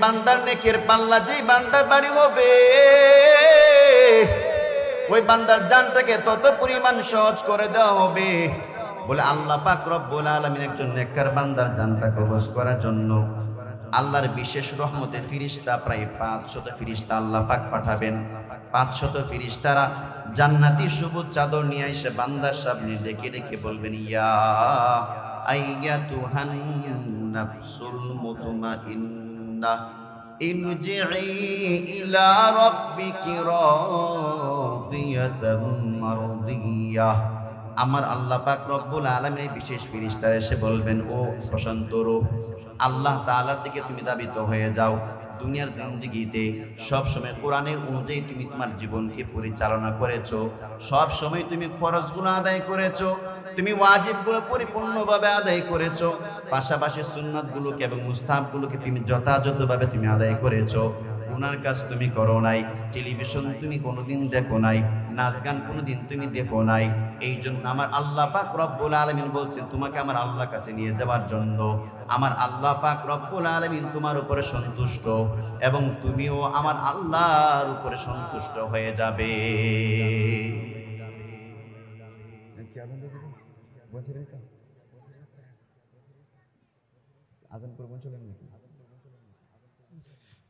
বান্দার নেকের পাল্লা যেই বান্দার বাড়ি হবে, ওই বান্দার জানটাকে তত পরিমাণ সহজ করে দেওয়া হবে। বলে আল্লাহ পাক রব্বুল আলামিন একজন নেককার বান্দার জানটা কবজ করার জন্য আল্লাহর বিশেষ রহমতে ফিরিস্তা প্রায় 500 ফিরিস্তা আল্লাহ পাক পাঠাবেন। 500 ফিরিস্তারা জান্নাতি সবুজ চাদর নিয়ে এসে বান্দার সামনে ডেকে ডেকে বলবেন, ইয়া আইয়াতুহান নাফসুল মুতমাইন্না ইরজিই ইলা রাব্বিকি রাদিয়াতাম মারদিয়া। আমার আল্লাহ পাক রব্বুল আলামিনের বিশেষ ফেরেশতারা এসে বলবেন, ও প্রশান্ত রূপ, আল্লাহ তাআলার দিকে তুমি ধাবিত হয়ে যাও। দুনিয়ার জিন্দেগিতে সব সময় কোরআনের অনুযায়ী তুমি তোমার জীবনকে পরিচালনা করেছো, সব সময় তুমি ফরজগুলো আদায় করেছো, তুমি ওয়াজিবগুলো পরিপূর্ণভাবে আদায় করেছো, পাশাপাশি সুন্নাতগুলোকে এবং মুস্তাহাবগুলোকে তুমি যথাযথভাবে তুমি আদায় করেছো। গুনার কাজ তুমি করো নাই, টেলিভিশন তুমি কোনোদিন দেখো নাই, নাচ গান কোনোদিন তুমি দেখো নাই। এই জন্য আমার আল্লাহ পাক রব্বুল আলামিন বলছেন তোমাকে আমার আল্লাহর কাছে নিয়ে যাওয়ার জন্য। আমার আল্লাহ পাক রব্বুল আলামিন তোমার উপরে সন্তুষ্ট এবং তুমিও আমার আল্লাহর উপরে সন্তুষ্ট হয়ে যাবে।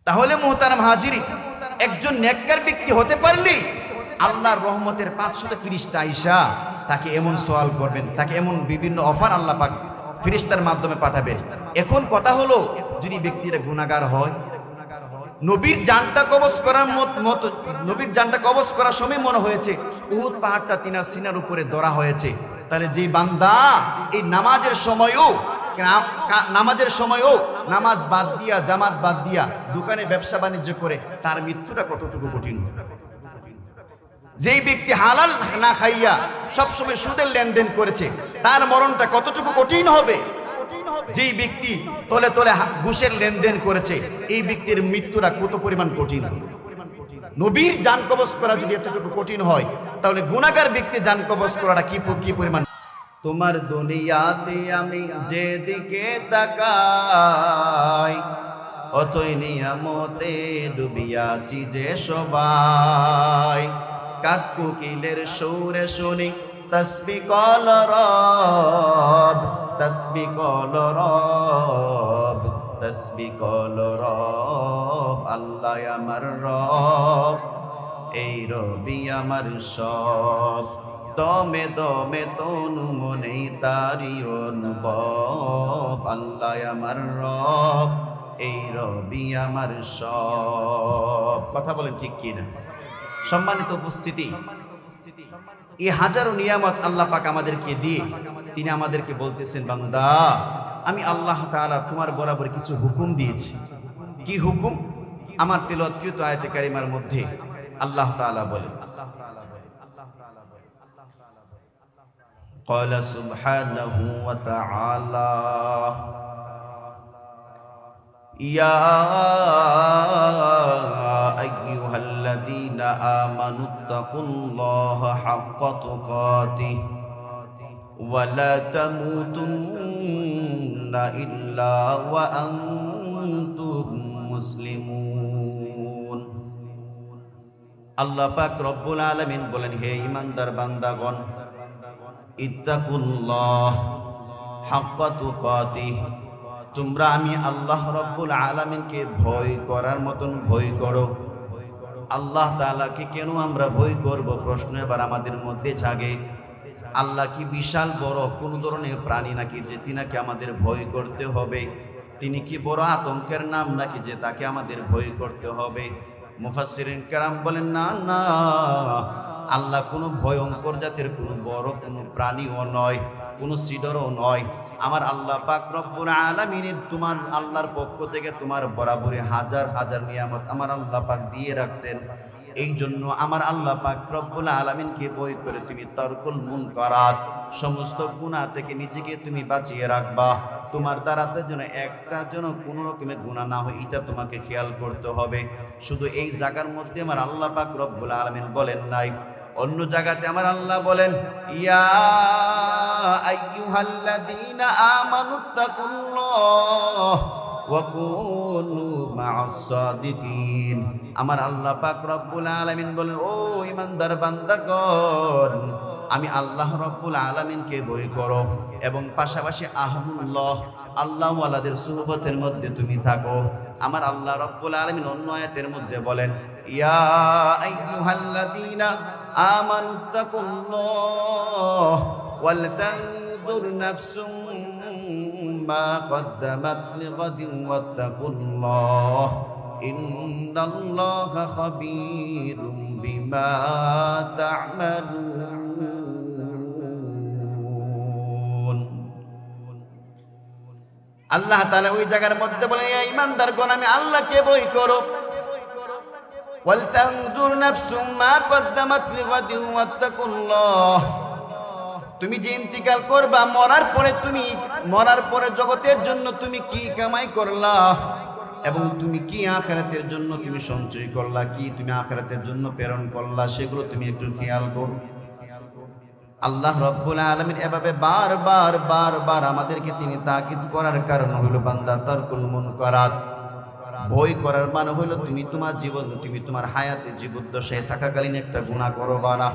তাহলে মুহতারাম হাজিরিন, একজন নেককার ব্যক্তি হতে পারলে আল্লাহর রহমতের 500 ফেরেশতা আইসা তাকে এমন সওয়াল করবেন, তাকে এমন বিভিন্ন অফার আল্লাহ পাক ফেরেশতার মাধ্যমে পাঠাবেন। এখন কথা হলো, যদি ব্যক্তিরা গুনাহগার হয়, নবীর জানটা কবজ করার মত নবীর জানটা কবজ করার সময় মনে হয়েছে উহুদ পাহাড়টা তিনার সিনার উপরে ধরা হয়েছে, তাহলে যে বান্দা এই নামাজের সময়ও নামাজ বাদ দিয়া, জামাত বাদ দিয়া দোকানে ব্যবসা বাণিজ্য করে, তার মৃত্যুটা কতটুকু কঠিন হবে। যেই ব্যক্তি হালাল না খাইয়া সবসময় সুদের লেনদেন করেছে, তার মরণটা কতটুকু কঠিন হবে। যেই ব্যক্তি তলে তলে ঘুষের লেনদেন করেছে, এই ব্যক্তির মৃত্যুটা কত পরিমাণ কঠিন হবে। নবীর জান কবজ করা যদি এতটুকু কঠিন হয়, তাহলে গুনাহগার ব্যক্তি জান কবজ করাটা কি পরিমাণ। তোমার দুনিয়াতে আমি যেদিকে তাকাই, অতই নিয়ামতে ডুবিয়াছি যে সবাই। কাক কোকিলের সুরে শুনি তাসবিহ কল রব, তাসবিহ কল রব, তাসবিহ কল রব। আল্লাহ আমার রব, এই রবি আমার সব। দমে দমে তনু মনে তারি অনুভব। আল্লাহ আমার রব, এই রবি আমার সব। কথা বলেন ঠিক কি না? সম্মানিত উপস্থিতি, এই হাজারো নিয়ামত আল্লাহ পাক আমাদেরকে দিয়ে তিনি আমাদেরকে বলতেছেন, বান্দা আমি আল্লাহ তাআলা তোমার বরাবর কিছু হুকুম দিয়েছি। কি হুকুম? আমার তিলাওয়াতকৃত আয়াতে কারিমার মধ্যে আল্লাহ তাআলা বলেন, قال سبحانه وتعالى يا أيها الذين آمنوا اتقوا الله حق تقاته ولا تموتن إلا وأنتم مسلمون। আল্লাহ পাক রব্বুল আলামিন বলেন, হে ঈমানদার বান্দাগণ, ইত্তাকুল্লাহ হাক্কা তুকাতিহ, তোমরা আমি আল্লাহ রব্বুল আলামিনকে ভয় করার মতন ভয় করো। আল্লাহ তাআলাকে কেন আমরা ভয় করব? প্রশ্ন এবার আমাদের মধ্যে জাগে। আল্লাহ কি বিশাল বড় কোন ধরনের প্রাণী নাকি যে তিনাকে আমাদের ভয় করতে হবে? তিনি কি বড় আতঙ্কের নাম নাকি যে তাকে আমাদের ভয় করতে হবে? মুফাসসিরিন কেরাম বলেন, না না, আল্লাহ কোনো ভয়ঙ্কর জাতের কোনো বড় কোনো প্রাণীও নয়, কোনো সিডরও নয়। আমার আল্লাহ পাক রব্বুল আলামিনের তোমার আল্লাহর পক্ষ থেকে তোমার বরাবরই হাজার হাজার নিয়ামত আমার আল্লাহ পাক দিয়ে রাখছেন। এই জন্য আমার আল্লাহ পাক রব্বুল আলামিনকে ভয় করে তুমি তারকুল মুনকারাত, সমস্ত গুনাহ থেকে নিজেকে তুমি বাঁচিয়ে রাখবা। তোমার দ্বারাতে যেন একটা যেন কোনো রকমের গুনাহ না হয়, এটা তোমাকে খেয়াল করতে হবে। শুধু এই জায়গার মধ্যে আমার আল্লাহ পাক রব্বুল আলামিন বলেন নাই, অন্য জায়গাতে আমার আল্লাহ বলেন, ইয়া আইয়ুহাল্লাযীনা আমানুত্তাকুল্লাহ ওয়া কুনু মা'আস সাদিকিন। আমার আল্লাহ পাক রব্বুল আলামিন বলেন, ও ঈমানদার বান্দাগণ, আমি আল্লাহ রব্বুল আলামিনকে ভয় করো এবং পাশাপাশি আহলুল্লাহ আল্লাহওয়ালাদের সুহবতের মধ্যে তুমি থাকো। আমার আল্লাহ রব্বুল আলামিন অন্য আয়াতের মধ্যে বলেন, ইয়া আইয়ুহাল্লাযীনা আমানুত্তাকুল্লাহ ওয়াল তানজুর নাফসুম মা কদ্দামাত লিগাদিন ওয়াত্তাকুল্লাহ ইন্নাল্লাহা খাবীরুম বিমা তা'মালুন। আল্লাহ তাআলা ওই জায়গার মধ্যে বলেন, ইয়া ঈমানদারগণ, আমি আল্লাহকে ভয় করো। ওয়াল তানজুর নাফসুম মা কদ্দামাত লিগাদিন ওয়াত্তাকুল্লাহ। তুমি যে ইন্তিকাল করবা, মরার পরে জগতের জন্য তুমি কি কামাই করলা এবং তুমি কি আখিরাতের জন্য তুমি সঞ্চয় করলা, কি তুমি আখিরাতের জন্য প্রেরণ করলা, সেগুলো তুমি একটু খেয়াল করো। আল্লাহ রব্বুল আলামিন এভাবে বারবার আমাদেরকে তিনি তাকিদ করার কারণ হইল, বান্দা তারকুল মুনকারাত। ভয় করার মানে হইল তুমি তোমার হায়াতে জীবদ্দশায় থাকাকালীন একটা গুনাহ করবা না।